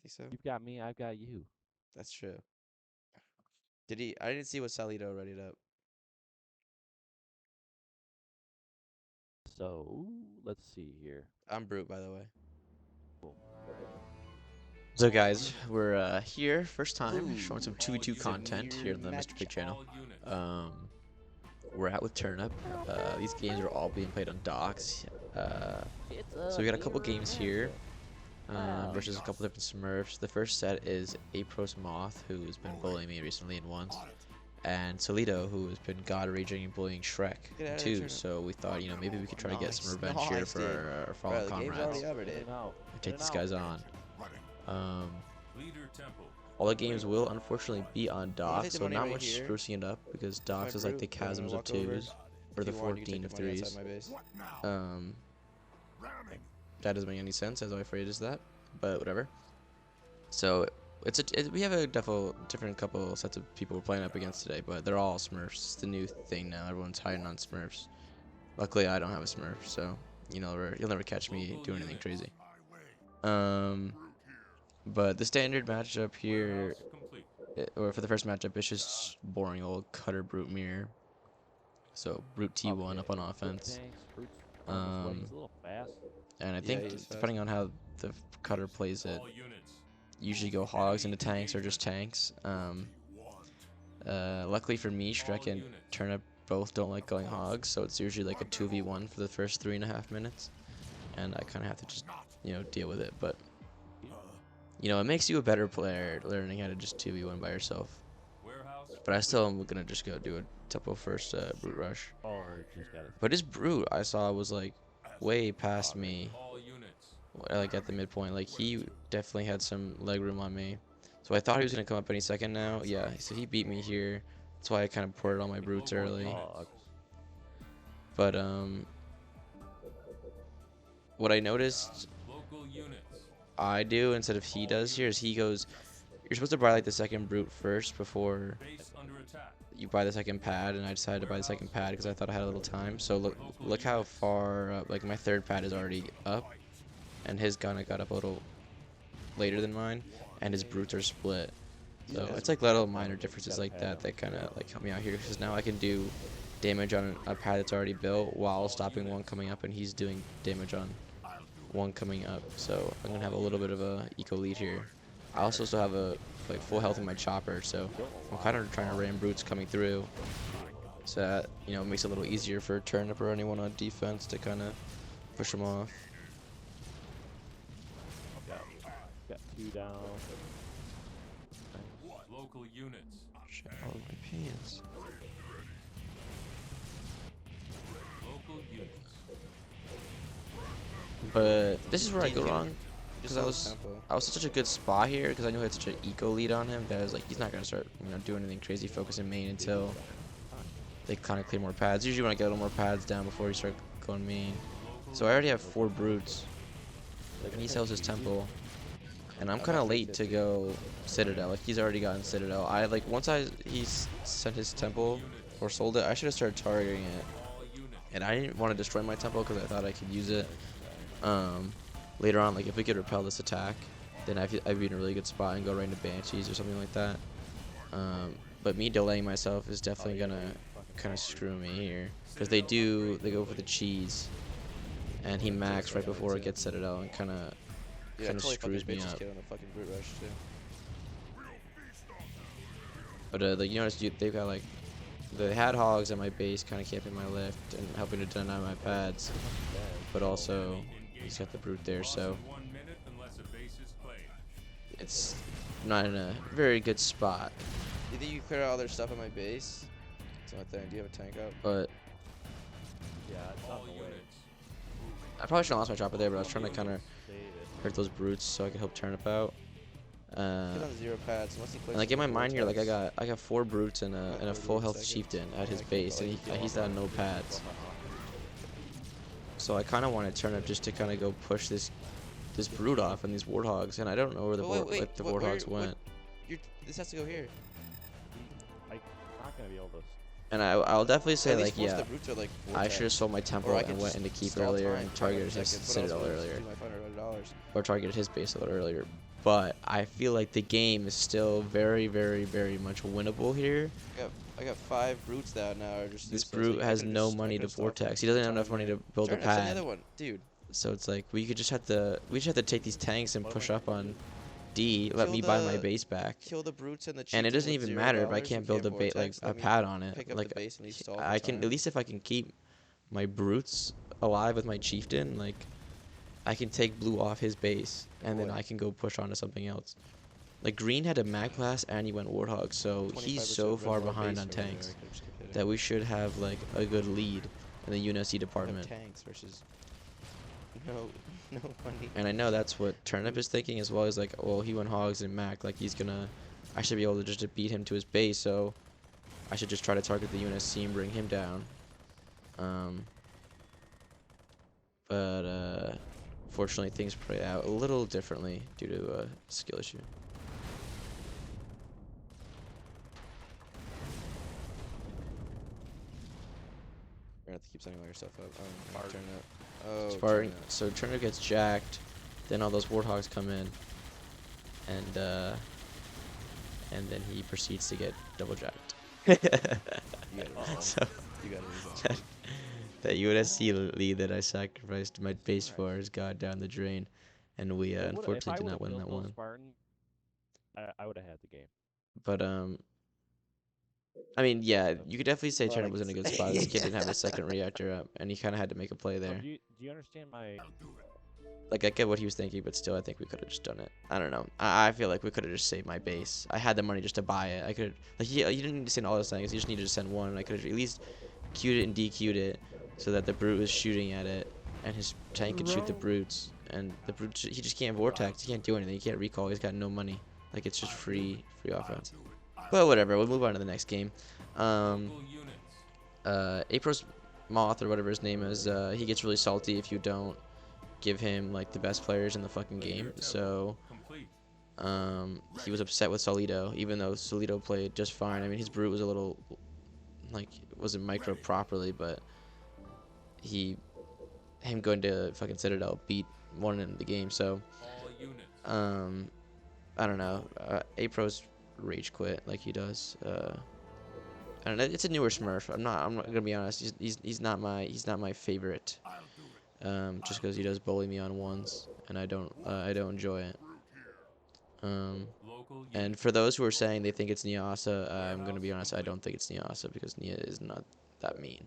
think so. You've got me, I've got you. That's true. Did he? I didn't see what Salito readied up. So let's see here. I'm Brute, by the way. Cool. So guys, we're here first time showing some All 2v2 content units. here on the Mr. Pig channel. Um, we're out with Turnip. These games are all being played on docks. So we got a couple games here versus a couple different Smurfs. The first set is Apros Moth, who's been bullying me recently in once, and Solito, who has been god raging and bullying Shrek in two. So we thought, you know, maybe we could try to get some revenge here for our fallen comrades. Take these guys on. All the games will unfortunately be on docks, so not much sprucing it up because docks is like the chasms of twos or the 14 of threes. That doesn't make any sense as I phrased that, but whatever. So we have a different couple sets of people we're playing up against today, but they're all Smurfs. It's the new thing now. Everyone's hiding on Smurfs. Luckily, I don't have a Smurf, so you'll never catch me doing anything crazy. But the standard matchup here, or for the first matchup, it's just boring old cutter brute mirror. So brute T1 up on offense. And I think depending on how the cutter plays it, usually go hogs into tanks or just tanks. Luckily for me, Shrek and Turnip both don't like going hogs, so it's usually like a 2v1 for the first 3.5 minutes, and I kind of have to just, deal with it. But it makes you a better player learning how to just 2v1 by yourself. But I still am gonna just go do a tempo first brute rush. But his brute I saw was like way past me, like at the midpoint. Like he definitely had some leg room on me, so I thought he was gonna come up any second now. Yeah, so he beat me here. That's why I kind of ported all my brutes early. But what I noticed I do instead of he does here is he goes, you're supposed to buy like the second brute first before you buy the second pad, and I decided to buy the second pad because I thought I had a little time. So look how far up, like my third pad is already up, and his gun got up a little later than mine, and his brutes are split. So it's like little minor differences like that that kind of like help me out here, because now I can do damage on a pad that's already built while stopping one coming up, and he's doing damage on one coming up. So I'm gonna have a little bit of a eco lead here. I also still have a full health in my chopper, so I'm kind of trying to ram brutes coming through, so that it makes it a little easier for Turnip or anyone on defense to kind of push them off. Got 2 down. Local units. Shit, all of my pants. Local units. But this is where I go wrong, because I was in such a good spot here because I knew I had such an eco lead on him that I was like, he's not gonna start doing anything crazy focusing main until they kind of clear more pads. Usually when I get a little more pads down before you start going main. So I already have 4 brutes, and he sells his temple, and I'm kind of late to go Citadel. Like he's already gotten Citadel. Once he sent his temple or sold it, I should have started targeting it, and I didn't want to destroy my temple because I thought I could use it later on. Like if we could repel this attack, then I'd be in a really good spot and go right into Banshees or something like that. But me delaying myself is definitely gonna kind of screw me here, because they go for the cheese, and he maxed right before it gets Citadel and kind of screws me up. But you notice they've got like, they had hogs at my base kind of camping my lift and helping to deny my pads, but also he's got the brute there, so it's not in a very good spot. You think you clear out all their stuff at my base? That's my thing. Do you have a tank up? But Yeah, it's on the way. I probably shouldn't have lost my chopper there, but I was trying to kind of hurt those brutes so I could help Turnip out. Get on 0 pads. And like in my mind here, like I got 4 brutes and a full health chieftain at his base, and he's got no pads. So I kind of wanted Turnip just to kind of go push this brute off and these warthogs, and I don't know where the warthogs went. This has to go here. I'm not gonna be able to. And I'll definitely say, like, most yeah, of the brutes are like I should have sold my temple and went into keep earlier and targeted his Citadel earlier, or targeted his base a little earlier. but I feel like the game is still very, very, very much winnable here. I got 5 brutes that now are just This useless. brute Like, I has could've no just- I money to could've stopped vortex. the He doesn't have enough time money to there. build a Turnips on the pad. other one, dude. So it's like we just have to take these tanks and push up on D. Let Kill me buy my the- base back. Kill the brutes and the And it chieftain doesn't with even matter if I $0. can't You build a like vortex. a Let me pad on it. pick up Like the base and leave stall for I can time. at least if I can keep my brutes alive with my chieftain, like I can take blue off his base and then Boy. I can go push on to something else. Like green had a mag blast and he went warthog, so he's 25% so red far bar behind base on over there, I tanks could've just kept hitting. that we should have like a good lead in the UNSC I have department. tanks versus no money. And I know that's what Turnip is thinking as well. He's like, well, he went hogs and Mac. Like, I should be able to just to beat him to his base, so I should just try to target the UNSC and bring him down. But fortunately, things play out a little differently due to a skill issue. We're gonna have to keep sending all your stuff up. Turnip. Oh, Spartan. Turnip. So Turnip gets jacked, then all those warthogs come in, and then he proceeds to get double jacked. You got it. So You got it. that UNSC lead that I sacrificed my base for has gone down the drain, and we unfortunately did not win that one. I would have had the game. But I mean, yeah, you could definitely say Turnip was in a good Bugs. spot. This kid didn't have a second reactor up, and he kind of had to make a play there. Do you understand my? Like, I get what he was thinking, but still, I think we could have just done it. I don't know. I feel like we could have just saved my base. I had the money just to buy it. I could, like, he didn't need to send all those things. He just needed to send one. And I could have at least queued it and DQ'd it so that the brute was shooting at it, and his tank could shoot the brutes. And the brute, he just can't vortex. He can't do anything. He can't recall. He's got no money. Like, it's just free offense. But whatever. We'll move on to the next game. Local units. Apros Moth or whatever his name is, he gets really salty if you don't give him like the best players in the fucking game. So Complete. he was upset with Solido, even though Solido played just fine. I mean, his brute was a little like wasn't micro properly, but him going to fucking Citadel won in the game. So All units. I don't know. Apros rage quit like he does. I don't know. It's a newer Smurf. I'm not gonna be honest. He's not my favorite. Just because he does bully me on ones, and I don't enjoy it. Local And units. for those who are saying they think it's Niasa, I'm gonna be honest. I don't think it's Niasa because Nia is not that mean,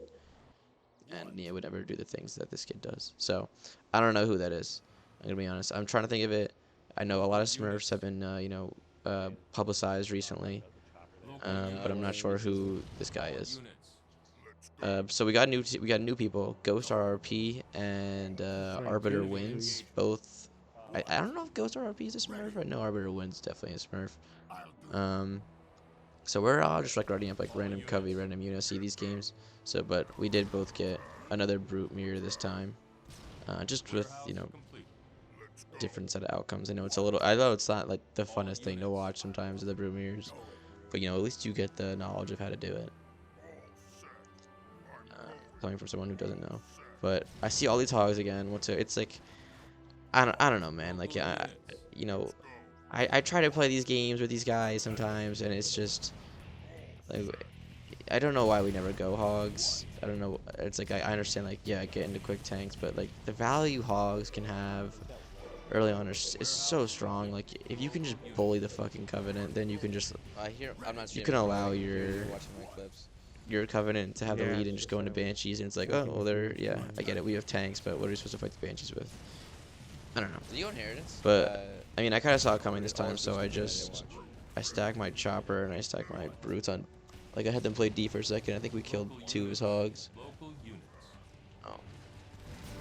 and Nia would never do the things that this kid does. So I don't know who that is. I'm gonna be honest. I'm trying to think of it. I know a lot of Smurfs have been publicized recently, but I'm not sure who this guy is. So we got new people. Ghost RRP and Arbiter Wins. Both. I don't know if Ghost RRP is a Smurf. I know Arbiter Wins definitely a Smurf. So we're all just like writing up like random Covey, random UNSC these games. So, but we did both get another brute mirror this time, just with different set of outcomes. I know it's not like the funnest thing to watch sometimes the brute mirrors, but at least you get the knowledge of how to do it. Coming from someone who doesn't know, but I see all these hogs again. It's like, I don't know, man. Like, I try to play these games with these guys sometimes, and it's just like, I don't know why we never go hogs. I don't know. It's like I understand, like, yeah, get into quick tanks, but like the value hogs can have early on is so strong. Like, if you can just bully the fucking Covenant, then you can just I'm not. You can allow your watching my clips. Covenant to have the Yeah, lead and just go into Banshees, and it's like, oh, well, I get it, we have tanks, but what are we supposed to fight the Banshees with? I don't know. Did you go inheritance? But I mean, I kind of saw it coming this time, so I stacked my chopper and I stacked my brutes on. Like, I had them play D for a second. I think we killed 2 of his hogs. Local units. Oh,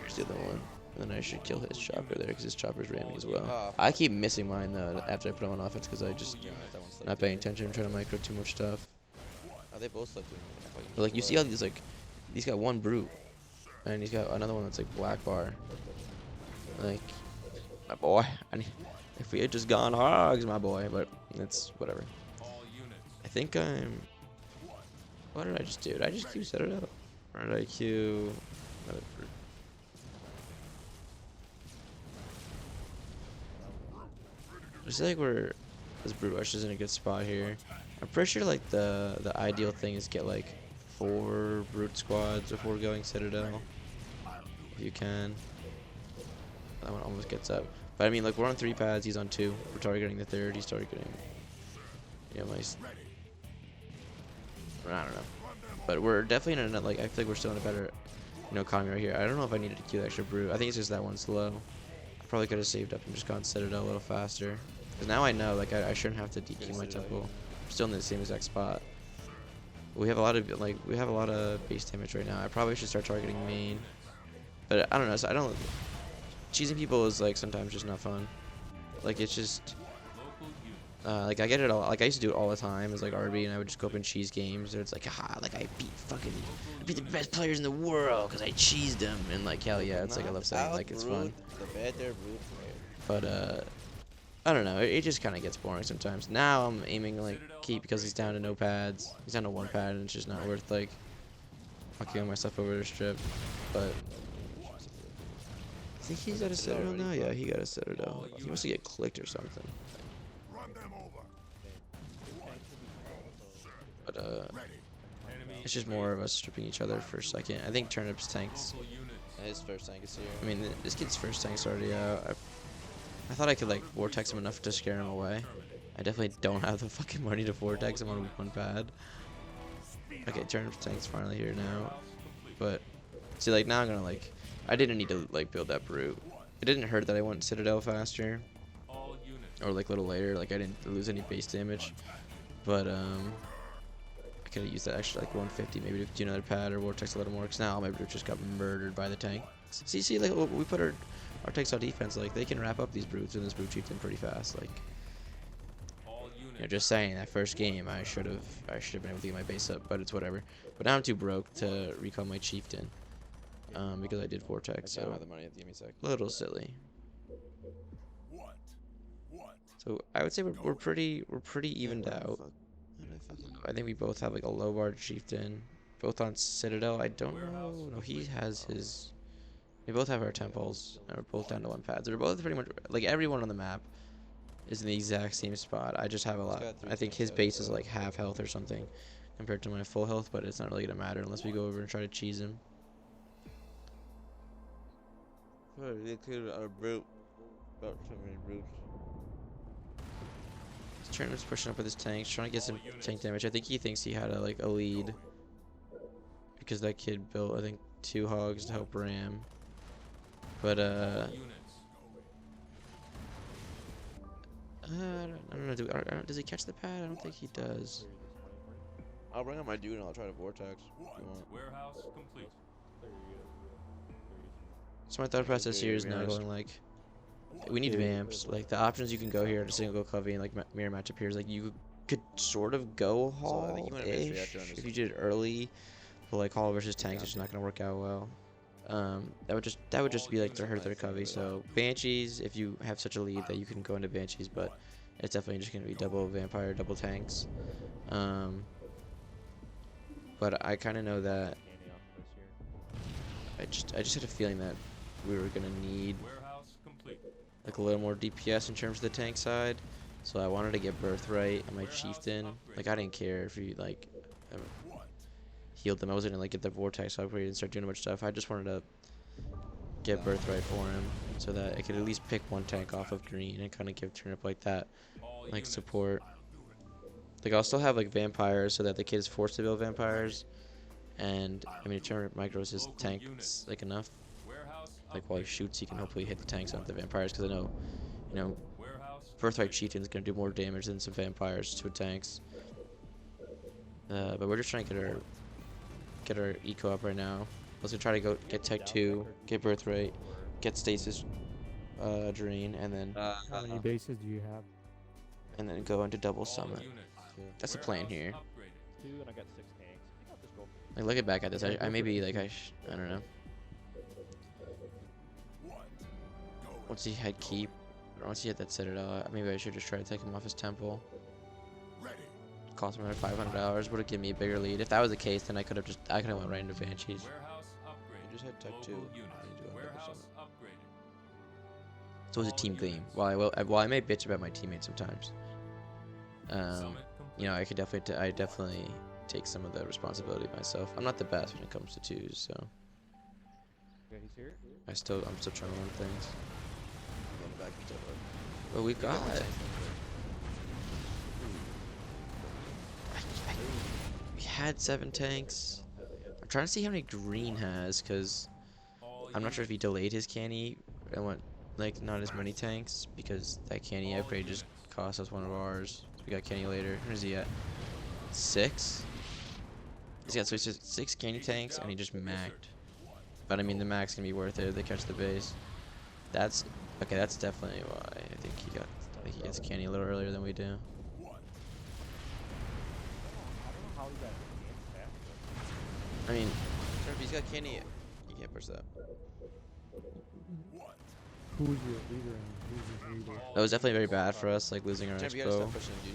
here's the other one. And then I should kill his chopper there because his chopper's ramming as well. Oh. I keep missing mine though after I put him on offense because I just That one's not paying attention. I'm trying to micro too much stuff. Oh, they both slept. But like, you see all these, like, he's got one brute, and he's got another one that's like black bar. Like, my boy, if we had just gone hogs, my boy, but it's whatever. All units. I think what did I just do? Did I just queue set it up? Or did I queue another brute? I feel like this brute rush is in a good spot here. I'm pretty sure like the ideal thing is get like 4 brute squads before going citadel, if you can. That one almost gets up, but I mean like we're on 3 pads, he's on 2. We're targeting the 3rd, he's targeting. Yeah, my. I don't know, but we're definitely in a like I feel like we're still in a better economy right here. I don't know if I needed to queue the extra brute. I think it's just that one's low. I probably could have saved up and just gone citadel a little faster. Because now I know, like, I shouldn't have to DQ my temple. I'm still in the same exact spot. We have a lot of base damage right now. I probably should start targeting main. But I don't know, so I don't... Cheesing people is, like, sometimes just not fun. Like, it's just... like, I get it all... Like, I used to do it all the time as, like, RB, and I would just go up and cheese games. And it's like, like, I beat the best players in the world because I cheesed them. And, like, hell yeah, it's like, I love saying, like, it's fun. But, I don't know. It just kind of gets boring sometimes. Now I'm aiming like keep because he's down to no pads. He's down to 1 pad, and it's just not worth like fucking myself over to strip. But I think he's at a citadel now. Yeah, he got a citadel. He must get clicked or something. But it's just more of us stripping each other for a second. I think Turnip's tanks. His first tank is here. I mean, this kid's first tank's already out. I thought I could like vortex him enough to scare him away. I definitely don't have the fucking money to vortex him on 1 pad. Okay, Turnip's tank's finally here now. But see, like now I'm gonna like, I didn't need to like build that brute. It didn't hurt that I went citadel faster, or like a little later. Like I didn't lose any base damage, but I could have used that extra like 150 maybe to do another pad or vortex a little more. Cause now my brute just got murdered by the tank. See, like we put our tanks on defense, like they can wrap up these brutes and this brute chieftain pretty fast. Like, just saying that first game I should have been able to get my base up, but it's whatever. But now I'm too broke to recall my chieftain, because I did vortex. So have the money at the sec. a little silly. So I would say we're pretty evened out. I think we both have like a low bar chieftain, both on citadel. I don't know. No, he has his. We both have our temples, and we're both down to 1 pads. We're both pretty much, like, everyone on the map is in the exact same spot. I just have a lot. I think his base is, like, half health or something compared to my full health, but it's not really going to matter unless we go over and try to cheese him. They cleared our brute. About so many brutes. Turnip's pushing up with his tanks, trying to get some tank damage. I think he thinks he had, a lead. Because that kid built, I think, 2 hogs to help ram. But, I don't know. Does he catch the pad? I don't think he does. I'll bring up my dude and I'll try to vortex if you want. Warehouse complete. So my thought process here is now going like, we need vamps. Like the options you can go here to single go covey and like mirror match appears. Like you could sort of go Hall-ish if you did it early, but like Hall versus tanks is just not gonna work out well. That would just be like to hurt their covey. So Banshees, if you have such a lead that you can go into Banshees, but it's definitely just gonna be double vampire, double tanks. But I kind of know that I just had a feeling that we were gonna need like a little more DPS in terms of the tank side. So I wanted to get birthright on my chieftain. Like I didn't care if he like healed them. I wasn't gonna like get the vortex upgrade and start doing a bunch of stuff. I just wanted to get birthright for him so that I could at least pick 1 tank off of green and kind of give Turnip like that, like support. Like I'll still have like vampires so that the kid is forced to build vampires, and I mean Turnip micros his tanks like enough. Like while he shoots, he can hopefully hit the tanks, not the vampires, because I know, birthright chieftain is gonna do more damage than some vampires to tanks. But we're just trying to get our eco up right now. Let's try to go get tech 2, get birthright, get stasis drain, and then How many bases do you have? and then go into double summit. That's the plan here. 2, and I got 6 tanks. I think I'll just go. Like looking back at this, I maybe like I don't know. Once he had keep, or once he had that citadel, maybe I should just try to take him off his temple. Cost him another $500. Would have given me a bigger lead. If that was the case, then I could have went right into Banshees. You just had tech 2. So it was a team game. While I may bitch about my teammates sometimes, you know, I definitely take some of the responsibility myself. I'm not the best when it comes to twos, so Okay, he's here. I'm still trying to learn things. Going back into it. But we've got. We had 7 tanks. I'm trying to see how many green has, cause I'm not sure if he delayed his canny and went like not as many tanks, because that canny upgrade just cost us one of ours. We got canny later. Where's he at? 6. He's got 6 canny tanks and he just maxed. But I mean the max can be worth it if they catch the base. That's okay. That's definitely why I think he gets canny a little earlier than we do. I don't know how he got games faster. I mean, Sure, if he's got candy, you can't push that. Who's your leader and who's his leader? that was definitely very bad for us, like losing our Sure, you gotta expo. stop pushing him, dude.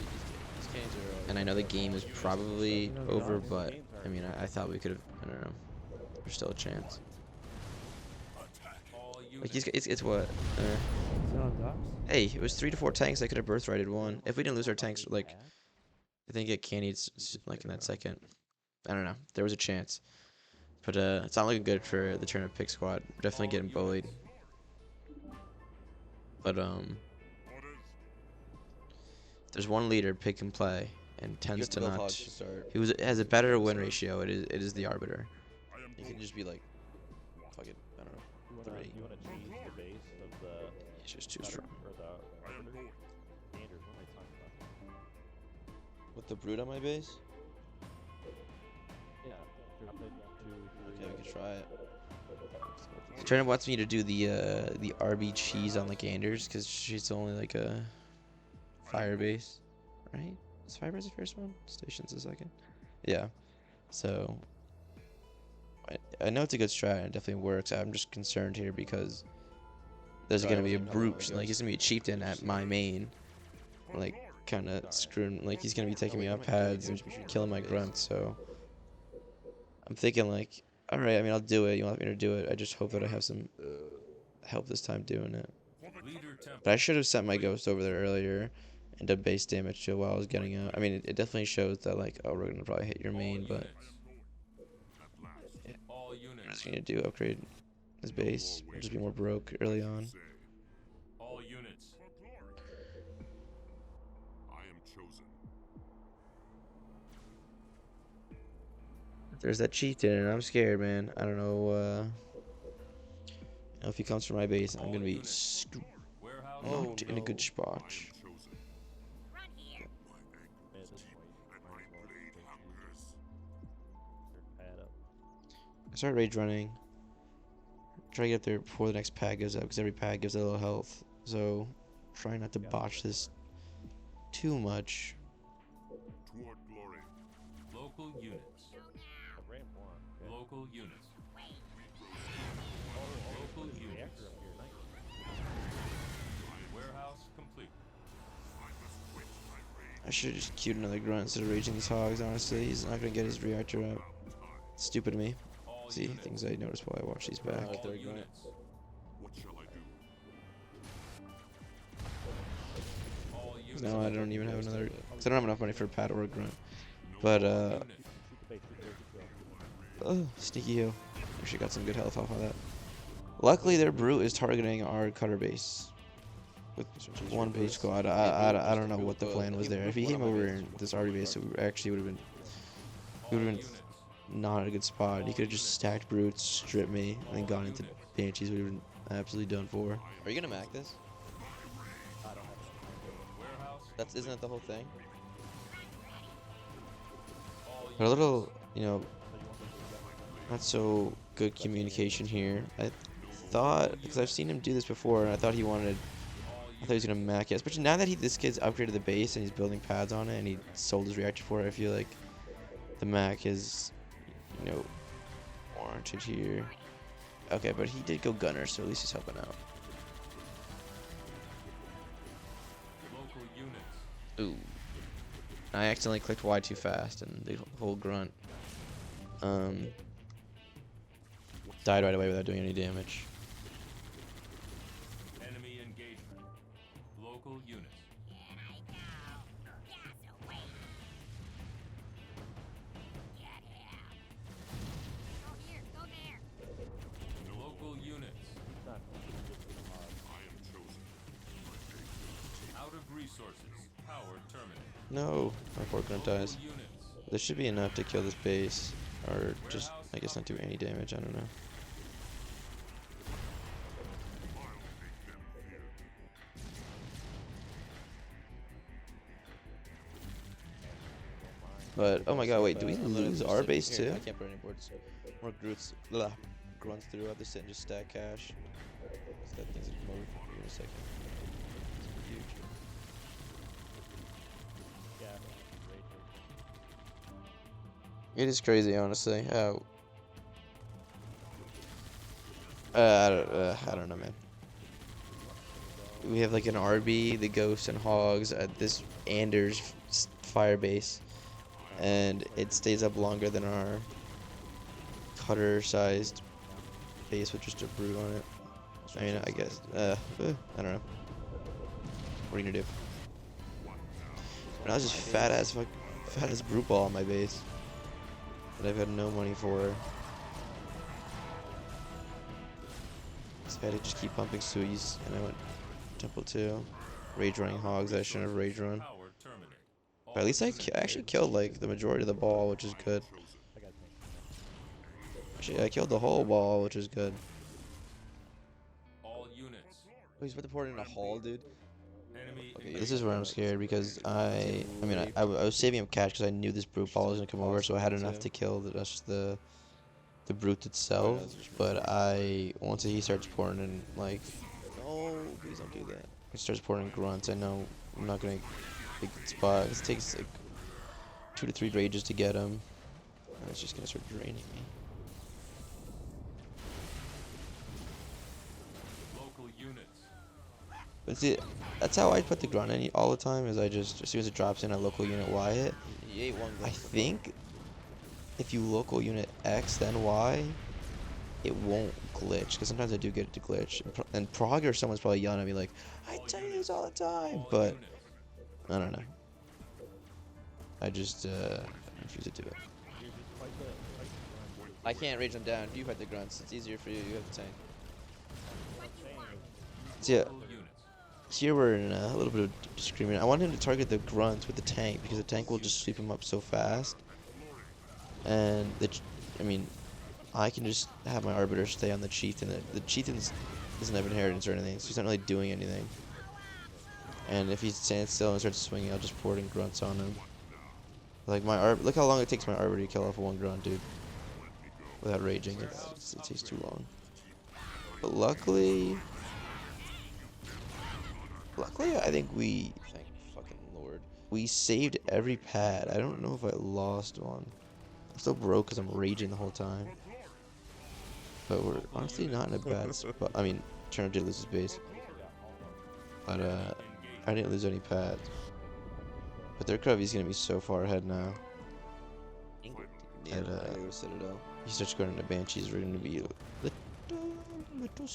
These candies are. And I know the game is probably over, but I mean, I thought we could have. I don't know. There's still a chance. Like it's what? Is it on docks? Hey, it was 3 to 4 tanks. I could have birthrighted one. If we didn't lose our tanks, like I think it candied like in that second. I don't know. There was a chance, but it's not looking good for the turnip pick squad. We're definitely getting bullied. But there's one leader, pick and play, and You tends have to to build not. hogs to start. Has a better win ratio. It is the arbiter. You can just be like, fuck it. I don't know. You wanna change the base of the It's just too strong. or the arbiter? Anders, what am I talking about? With the brood on my base? Yeah. Drop it to Okay, we can try it. Turnip wants me to do the RB cheese on the Ganders because she's only like a fire base, right? Is fire base the first one? Station's the second. Yeah. So I know it's a good strat and it definitely works. I'm just concerned here because there's gonna be a brute, like he's gonna be a chieftain at my main, like kind of screwing, like he's gonna be taking me off pads and killing my grunts. So I'm thinking like, all right, I mean I'll do it. You want me to do it? I just hope that I have some help this time doing it. But I should have sent my ghost over there earlier and done base damage to it while I was getting out. I mean, it definitely shows that like, oh, we're gonna probably hit your main, but yeah, what is he gonna do? Upgrade his base? Or just be more broke early on. All units. There's that chieftain, and I'm scared, man. I don't know. If he comes from my base, I'm gonna be knocked in a good spot. I start rage running. Try to get there before the next pad gives up, because every pad gives a little health. So, try not to botch this too much. Local units. Local units. Local units. Warehouse complete. I should have just queued another grunt instead of raging these hogs, honestly. He's not going to get his reactor up. Stupid of me. See, things I noticed while I watch these back. All units. All units. No, I don't even have another, because I don't have enough money for a pad or a grunt. But, oh, sneaky hill. Actually got some good health off of that. Luckily, their brute is targeting our cutter base with one base squad. I don't know what the plan was there. If he came over in this RB base, it actually would have been not a good spot. He could have just stacked brutes, stripped me, and then gone into banshees. We would have been absolutely done for. Are you gonna mac this? Isn't that the whole thing? But a little, you know, not so good communication here. I thought, because I've seen him do this before, and I thought he was gonna mac it. Especially now that this kid's upgraded the base and he's building pads on it, and he sold his reactor for it. I feel like the mac is, you know, warranted here. Okay, but he did go gunner, so at least he's helping out. Local units. Ooh. I accidentally clicked Y too fast, and the whole grunt died right away without doing any damage. Enemy engagement. units. Local units. Out of resources. Power terminated. No, my poor grunt dies. Local units. This should be enough to kill this base, or just, I guess, not do any damage. I don't know. But oh my god, wait, do we lose our base too? I can't put any boards. More grunts through. I have to sit and just stack cash. That thing's gonna come over in a second. It's huge. It is crazy, honestly. I don't know, man. We have like an RB, the Ghosts and Hogs at this Anders fire base, and it stays up longer than our cutter-sized base with just a brute on it. I mean, I guess. I don't know. What are you gonna do? And I was just fat ass brute ball on my base that I've had no money for. So I had to just keep pumping Suis, and I went Temple 2. Rage running Hogs that I shouldn't have rage run. Power terminated. But at least I actually killed like the majority of the ball, which is good. Actually, I killed the whole ball, which is good. All units. Oh, he's about to pour it in a hall, dude. Enemy Okay, This is where I'm scared because I was saving up cash because I knew this brute ball was gonna come over, so I had enough to kill the brute itself. But once he starts pouring in like, No, please don't do that. he starts pouring in grunts, I know I'm not gonna get a good spot. It takes like 2 to 3 rages to get him, and it's just gonna start draining me. local units. But see, that's how I put the grunt in all the time. Is I just, as soon as it drops in a local unit Y hit, He ate one I grunt. think if you local unit X then Y, it won't glitch, because sometimes I do get it to glitch. And Prague or someone's probably yelling at me like, I tell you this all the time, All but units. I don't know. I just refuse to do it. I can't rage them down. You fight the grunts. It's easier for you. You have the tank. So yeah, Local units. here we're in a little bit of disagreement. I want him to target the grunt with the tank, because the tank will just sweep him up so fast. And I mean, I can just have my Arbiter stay on the Chieftain. The Chieftain doesn't have inheritance or anything, so he's not really doing anything. And if he stands still and starts swinging, I'll just pour it in grunts on him. Like look how long it takes my Arbiter to kill off one grunt, dude. Without raging, it takes too long. But luckily, I think Thank fucking Lord. we saved every pad. I don't know if I lost one. I'm still broke because I'm raging the whole time. But we're honestly not in a bad spot. I mean, Turnip did lose his base. But I didn't lose any pads. But their Covey's gonna be so far ahead now. Yeah, And, I go Citadel. He starts going into Banshees, we're gonna be a little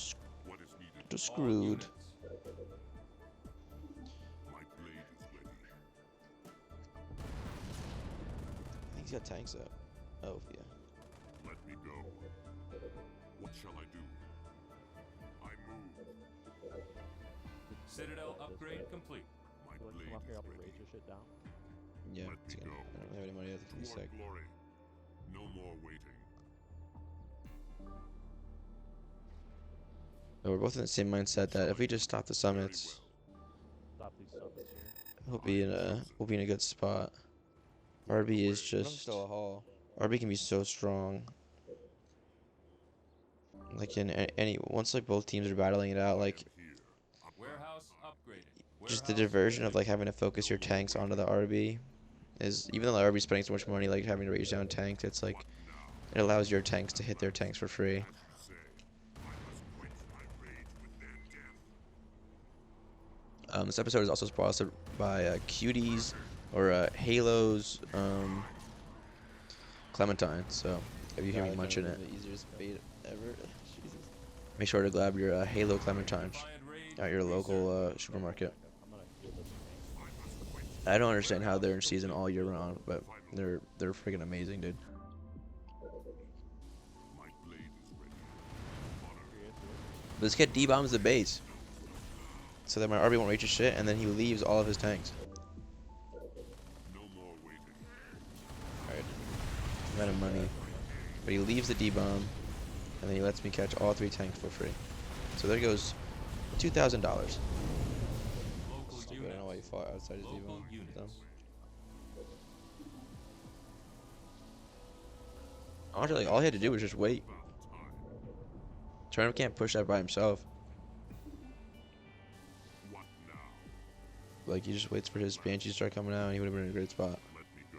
screwed. I think he's got tanks up. Oh, yeah. Let me go. What shall I do? I move. Citadel upgrade complete. My You want to blade come up is here, I'll ready. rage your shit down. Yeah, Let it's me gonna, go. I don't have any money left in a Toward sec. glory. No more waiting. But we're both in the same mindset that if we just stop the summits, Stop these summits here. we'll be in a good spot. RB is But I'm just still a haul. RB can be so strong. Like in once like both teams are battling it out, like Here. Warehouse upgraded. just the Warehouse diversion of ready. like having to focus your tanks onto the RB is, even though the RB is spending so much money like having to rage down tanks, it's like it allows your tanks to hit their tanks for free. As you say, I must quench my rage with their death. This episode is also sponsored by Cuties or Halo's Clementine. So if you hear me God, munching it, The easiest bait ever. Jesus. make sure to grab your Halo Clementines Defiant rage at your local resurgent. supermarket. I'm gonna kill this I don't understand how they're in season all year round, but they're freaking amazing, dude. My blade is ready. This kid D-bombs the base, so that my RB won't reach his shit, and then he leaves all of his tanks. No more waiting. Alright, I'm out of money, but he leaves the D-bomb, and then he lets me catch all 3 tanks for free. So there goes $2,000. Local Stupid, I units. don't know why he fought outside his Local D-bomb. units. Dumb. Honestly, like, all he had to do was just wait. About time. Turnip can't push that by himself. What now? Like, he just waits for his Banshee to start coming out, and he would have been in a great spot. Let me go.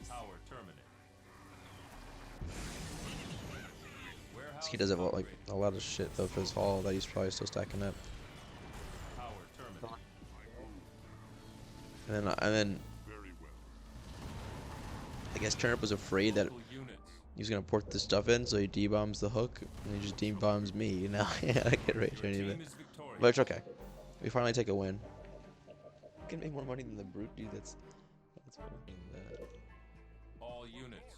Power terminate. This kid does have like a lot of shit though for his haul that he's probably still stacking up. Power terminate. And then Very well. I guess Turnip was afraid that Local units. he was gonna port this stuff in, so he D-bombs the hook, and he just D-bombs me. You know, I get rage or any of it. Team is victorious. But it's okay. We finally take a win. I can make more money than the brute, dude. That's funny. All units.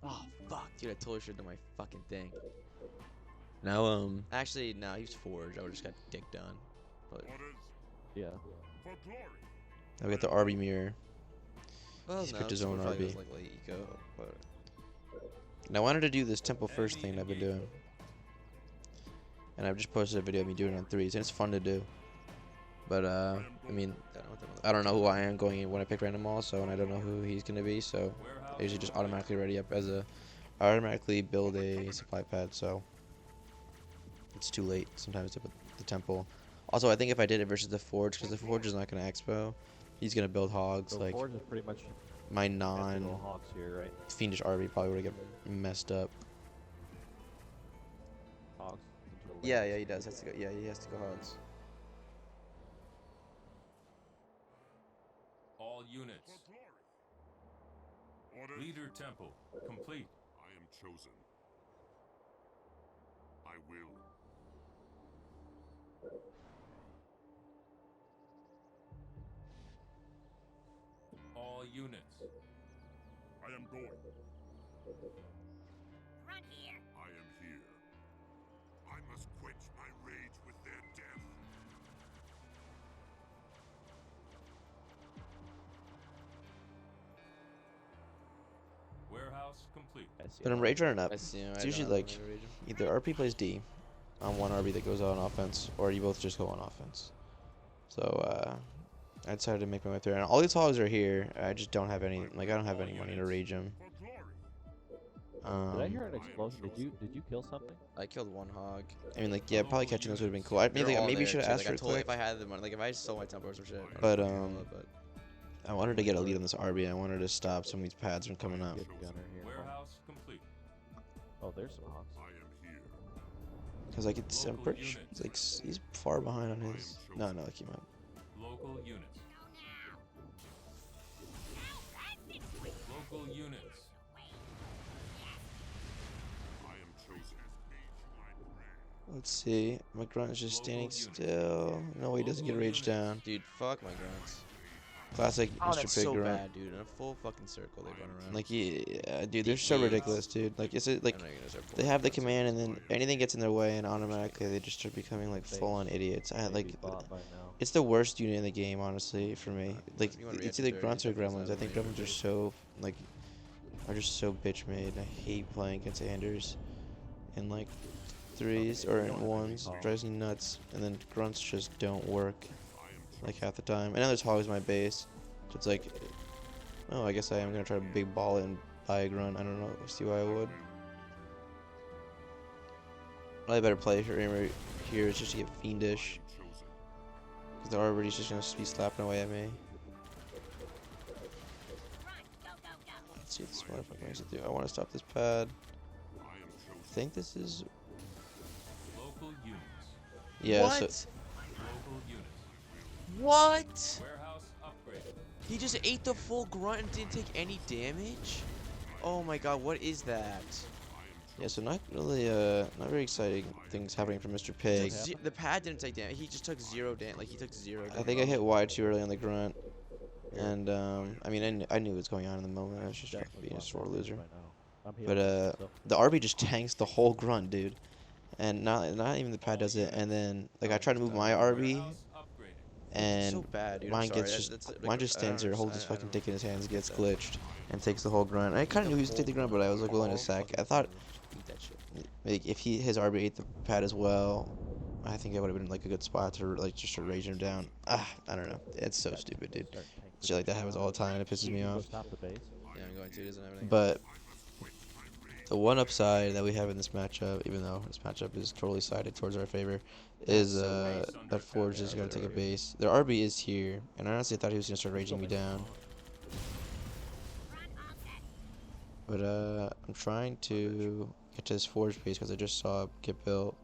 Oh fuck, dude! I totally should have done my fucking thing. Now, actually, no, he's forged. I would just got dick done. But Orders Yeah. for glory. now we got the RB mirror. Well, He's no, picked his own Smurf RB. was like late eco, but And I wanted to do this temple first thing that I've been doing. And I've just posted a video of me doing it on 3s, and it's fun to do. But, I mean, I don't know who I am going in when I pick random all, so, and I don't know who he's going to be, so I usually just automatically ready up as a, I automatically build a supply pad, so it's too late sometimes to put the temple. Also, I think if I did it versus the forge, because the forge is not going to expo, he's going to build hogs, So like Forge is pretty much my little hogs here, right? non-fiendish RB probably would get messed up. Hogs. into the Yeah, lanes. yeah, he does. Has to go. Yeah, he has to go hogs. All units. For glory. Orders. Leader temple. Complete. I am chosen. I will. All units. I am going. Run here. I am here. I must quench my rage with their death. Warehouse complete. I see But it. I'm rage running up. I see him. It's usually like either RP plays D on one RB that goes out on offense, or you both just go on offense. So I decided to make my way through, and all these hogs are here. I just don't have any. Like I don't have any money to rage them. For glory. Did I hear an explosion? Did you kill something? I killed one hog. I mean, like yeah, probably catching those would have been cool. I mean, like, maybe you should have asked for it quick. If I had the money, like if I sold my temple or some shit. I But, would've done it, but I wanted to get a lead on this RB. I wanted to stop some of these pads from coming out. Good gunner here. Warehouse complete. Oh, there's some hogs. I am here. Cause like it's, I'm pretty sure it's like he's far behind on his. No, I came out. Local units. Local units. I am chosen. Let's see. My grunt is just standing still. No, he doesn't get raged down. dude, fuck my grunts. Classic Oh, Mr. that's Pig so grunt. bad, dude. In a full fucking circle, they run around. Like yeah, dude, they're so DPs. ridiculous, dude. Like is it like I know you're gonna start they pulling have the grunts command in. and then anything gets in their way and automatically they just start becoming like They full on idiots. I Maybe like bought by now. it's the worst unit in the game, honestly, for me. Like You wanna it's react either to grunts or dirty gremlins. I think stuff, gremlins are so like are just so bitch made. I hate playing against Anders in like 3s or in 1s. Drives me nuts. And then grunts just don't work like half the time. I know there's always my base, so it's like, oh, I guess I am gonna try to big ball it and buy a grunt. I don't know. See why I would. Probably better play here is just to get fiendish. Because the Arborety's just gonna be slapping away at me. Let's see if this motherfucker makes it through. I want to stop this pad. I think this is. Local units. Yeah, What? so. Local units. What? Warehouse upgraded. He just ate the full grunt and didn't take any damage? Oh my god, what is that? Yeah, so not really, not very exciting things happening for Mr. Pig. The pad didn't take damage. He just took 0 damage. Like he took 0 damage. I think I hit Y too early on the grunt, and I mean, I knew what was going on in the moment. I was just fucking being a sore loser. But the RB just tanks the whole grunt, dude, and not even the pad does it. And then like I try to move my RB, Warehouse upgraded. and so bad, dude. I'm mine sorry. gets That's, like, mine just I don't stands there, holds his understand. fucking dick in his hands, gets that. glitched, and takes the whole grunt. I kind of knew he was gonna take the grunt, but I was like willing to sack. I thought Eat that shit. like if his RB ate the pad as well, I think it would have been like a good spot to like just to rage him down. I don't know. It's so stupid, dude. Shit like that happens all the time, and it pisses me off. Top the base. Yeah, I'm going to. He doesn't have anything. But the one upside that we have in this matchup, even though this matchup is totally sided towards our favor, is that Forge is going to take a base. Their RB is here, and I honestly thought he was going to start raging me down. But I'm trying to get to this Forge base because I just saw it get built.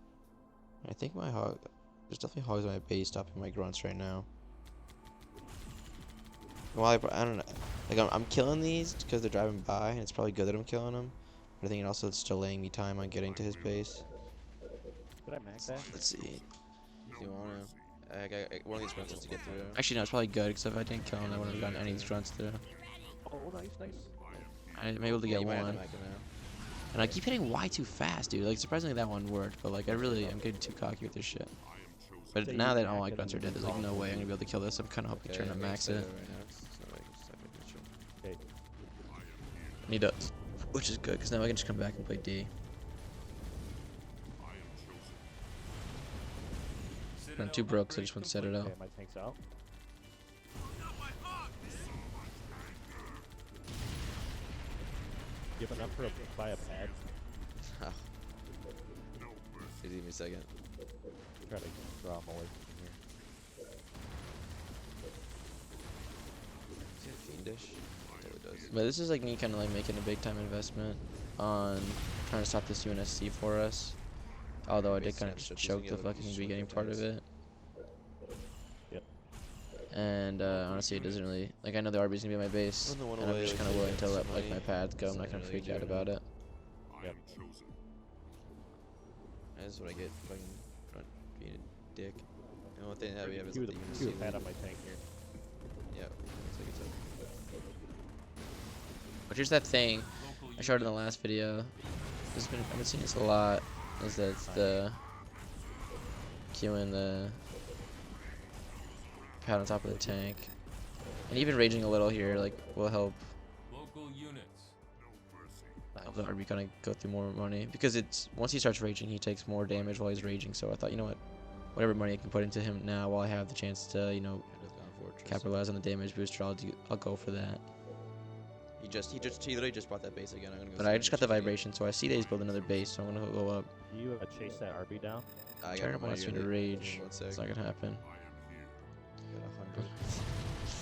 I think my hog, there's definitely hogs on my base stopping my grunts right now. Well, I don't know. Like I'm killing these because they're driving by, and it's probably good that I'm killing them. But I think it also it's delaying me time on getting to his base. Did I max that? Let's see. If you wanna, I got one of these grunts has to get through. Actually, no, it's probably good because if I didn't kill him, I wouldn't have gotten any of these grunts through. Oh, nice, nice. I'm able to Yeah, get you might have to one. mac it now. And I keep hitting Y too fast, dude. Like, surprisingly, that one worked. But, like, I'm getting too cocky with this shit. But So now you that can all my max it grunts are and dead, there's, like, no way I'm going to be able to kill this. I'm kind of hoping Okay, trying to I'm max excited it. right now. It's not like it's not gonna be true. Okay. And he does. Which is good, because now I can just come back and play D. I'm too broke, so I just want to set it out. Okay, my tank's out. Give enough for buy a pad. Please give me a second. Try to draw him away from here. Is he fiendish? Totally does. But this is, like, me kind of, like, making a big-time investment on trying to stop this UNSC for us. Although I did kind of just choke the fucking beginning part of it. Yep. And honestly, it doesn't really, like, I know the RB's gonna be at my base, Run the one and I'm away, just like, kind of willing to some let like money. my pads go. I'm It's not not gonna really freak out good. about it. Yep. That's what I get fucking grunt being a dick. The only thing that we have is Cue the the UNC. pad on my tank here. Yeah, it's like But here's that thing I showed in the last video. I've been seeing this a lot. Is that the queuing the pad on top of the tank, and even raging a little here like will help. Local units. Help the RB kind of go through more money because it's once he starts raging, he takes more damage while he's raging. So I thought, you know what, whatever money I can put into him now while I have the chance to, you know, capitalize on the damage booster, I'll go for that. He literally just bought that base again. I'm gonna go But see I him just in got the GP. vibration, so I see that he's building another base, so I'm gonna go up. Do you chase that RB down? I got Turnip money wants me here, to like, rage. one sec. It's not gonna happen. Got 100.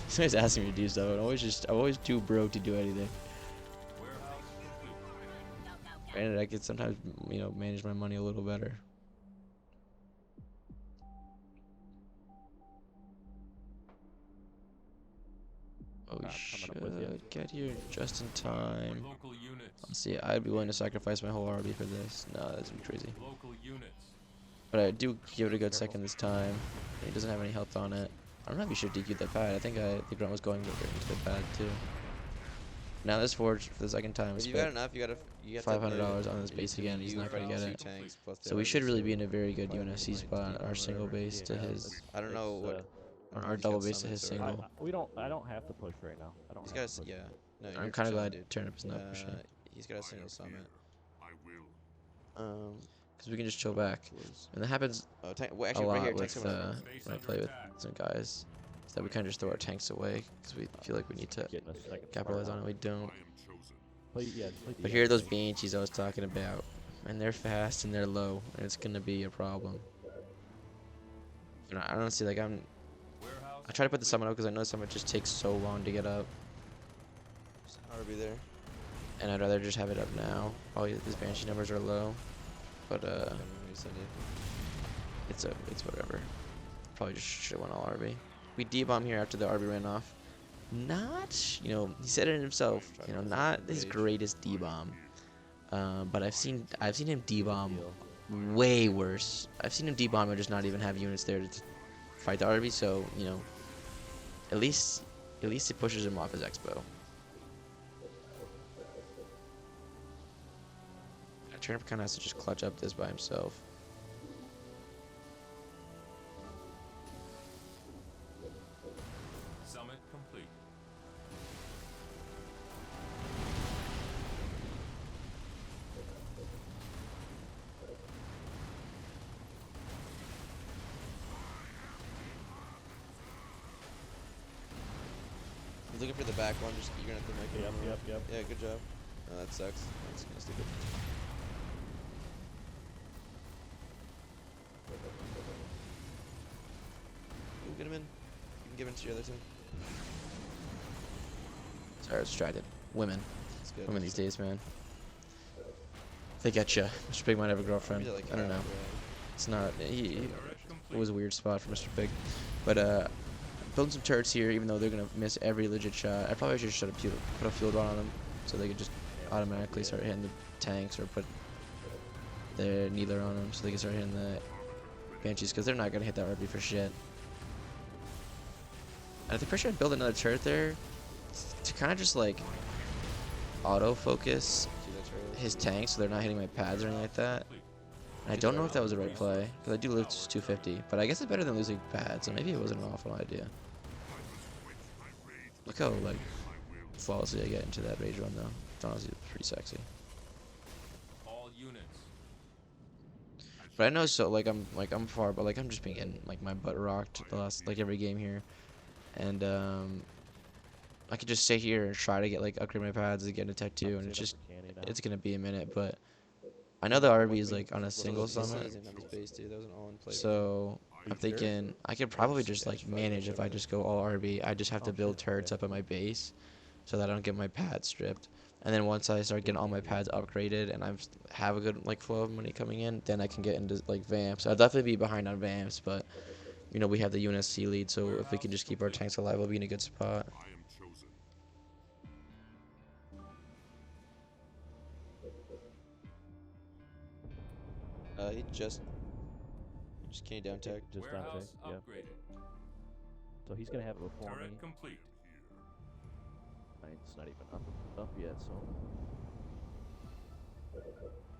Somebody's asking me to do stuff. I'm always too broke to do anything. Warehouse complete. Granted, I could sometimes, you know, manage my money a little better. Oh, we coming up with ya. should get here just in time. Local units. Let's see, I'd be willing to sacrifice my whole RB for this. No, that's gonna be crazy. Local units. But I do give it a good second this time. He doesn't have any health on it. I don't know if he should DQ that pad. I think the grunt was going into the pad too. Now this forge for the second time. If I you got spent enough, you have $500 on this base again. He's not gonna get it. So we should really be in a very good UNSC spot. Our single base to his, I don't know what. our double base to his summits or- single. I don't have to push right now. I don't He's have got a to push. yeah. No, I'm you're kind of chilling, glad dude. Turnip is not pushing. He's got a single summit. I will. Because we can just chill back. And that happens Oh, well, a actually, right lot here, with tank someone. when I play with some guys. Is that we kind of just throw our tanks away because we feel like we need to Getting a second capitalize spark on it. We don't. I am chosen. Play, yeah, play But DX, here are those like, Banshees I was talking about. And they're fast and they're low. And it's going to be a problem. And I honestly, like, Warehouse. I try to put the summon up because I know summon just takes so long to get up. RB there. And I'd rather just have it up now. All these Banshee numbers are low. But, it's whatever. Probably just should have went all RB. We D-bomb here after the RB ran off. Not, you know, he said it himself, you know, not his greatest D-bomb. But I've seen him D-bomb way worse. I've seen him D-bomb and just not even have units there to fight the RB. So you know, at least it pushes him off his expo. Turnip kind of has to just clutch up this by himself. Summit complete. He's looking for the back one. Just you're gonna have to make it. Yep. Yeah, good job. Oh, that sucks. That's kind of stupid. Ooh, get him in. You can give it to your other team. Sorry, I was distracted. Women. That's good. Women these days, man. They get you. Mr. Big might have a girlfriend. Maybe like I don't know. half, It's not. He, Turret it complete. was a weird spot for Mr. Big. But building some turrets here, even though they're gonna miss every legit shot. I probably should have put a field rod on them so they could just automatically start hitting the tanks, or put their needler on them so they can start hitting the banshees, because they're not gonna hit that RB for shit. And I think pretty sure I'd build another turret there to kind of just like auto focus See that turret? his tanks so they're not hitting my pads or anything like that. And I don't know if that was the right play, because I do lose 250, but I guess it's better than losing pads, so maybe it wasn't an awful idea. Look how like flawlessly I get into that rage run though. It's honestly pretty sexy. All units. But I know, so like I'm far, but like I'm just been getting like my butt rocked the last like every game here, and I could just sit here and try to get like upgrade my pads and get into tech 2, and it's gonna be a minute, but I know the RB is like on a single summit, Doesn't have his base too. That was an all-in play. so I'm thinking I could probably just like manage if I just go all RB. I just have to build turrets up at my base so that I don't get my pads stripped. And then once I start getting all my pads upgraded and I have a good like flow of money coming in, then I can get into like vamps. I'll definitely be behind on vamps, but you know we have the UNSC lead, so if we can just keep our tanks alive, we'll be in a good spot. I am chosen. He just caned down tech. Just down Warehouse tank, yeah. upgraded. So he's gonna have it before me. Turret complete. It's not even up yet, so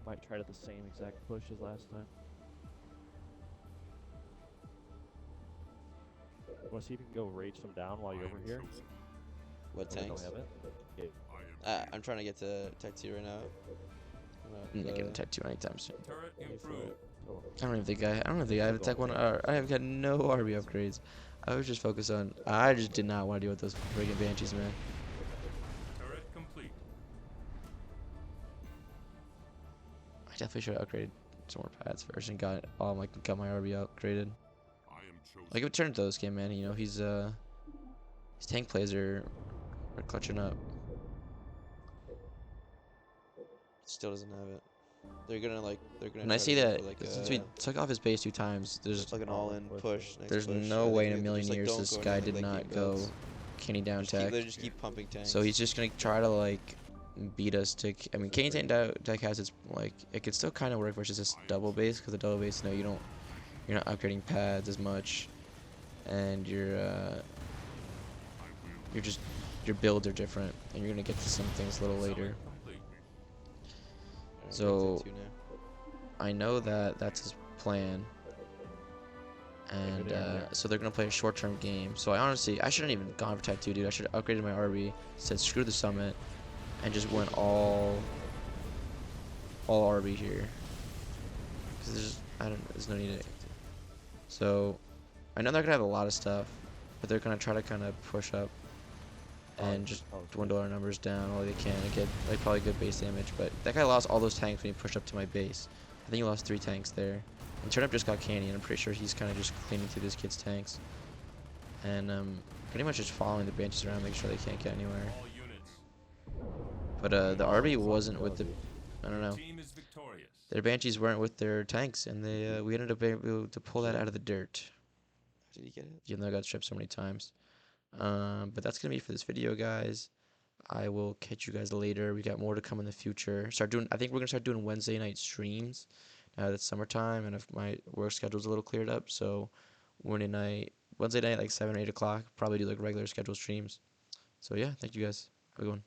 might try to the same exact push as last time. Want to see if you can go rage them down while you're over here? What Oh, they tanks? don't have it? Yeah. I am I'm trying to get to tech 2 right now. I'm not getting tech 2 anytime soon. Turret Wait for improved. it. So I don't even think I have a tech 1. I have got no RB upgrades. I was just focused on. I just did not want to deal with those friggin' banshees, man. Turret complete. I definitely should have upgraded some more pads first and got my RB upgraded. I am chosen. Like if it turned to this game, man, you know his tank plays are clutching up. Still doesn't have it. They're gonna And I try see to go that for, like since we took off his base 2 times, it's like an all-in push. Next there's push. no I think way in a they million just, like, years don't this go guy anything did like not game go builds. canny down tech. They just keep pumping tanks. So he's just gonna try to like beat us to. I mean, canny tech has its like it could still kind of work versus this double base, because the double base, you know, you're not upgrading pads as much, and your builds are different, and you're gonna get to some things a little later. Summit complete. Alright, So- tech 2 now. I know that that's his plan, and so they're gonna play a short-term game. So I shouldn't even gone for tech 2, dude. I should have upgraded my RB, said screw the summit, and just went all RB here. Because there's no need to. So I know they're gonna have a lot of stuff, but they're gonna try to kind of push up and just dwindle our numbers down all they can and get like probably good base damage. But that guy lost all those tanks when he pushed up to my base. I think he lost 3 tanks there. And Turnip just got candy, and I'm pretty sure he's kind of just cleaning through this kid's tanks. And pretty much just following the banshees around, making sure they can't get anywhere. All units. But the RB wasn't with the, I don't know. Team is victorious. Their banshees weren't with their tanks, and we ended up able to pull that out of the dirt. Did he get it? Even though I got stripped so many times. But that's gonna be for this video, guys. I will catch you guys later. We got more to come in the future. I think we're gonna start doing Wednesday night streams. Now that it's summertime and if my work schedule's a little cleared up, so Wednesday night like 7 or 8 o'clock. Probably do like regular scheduled streams. So yeah, thank you guys. Have a good one.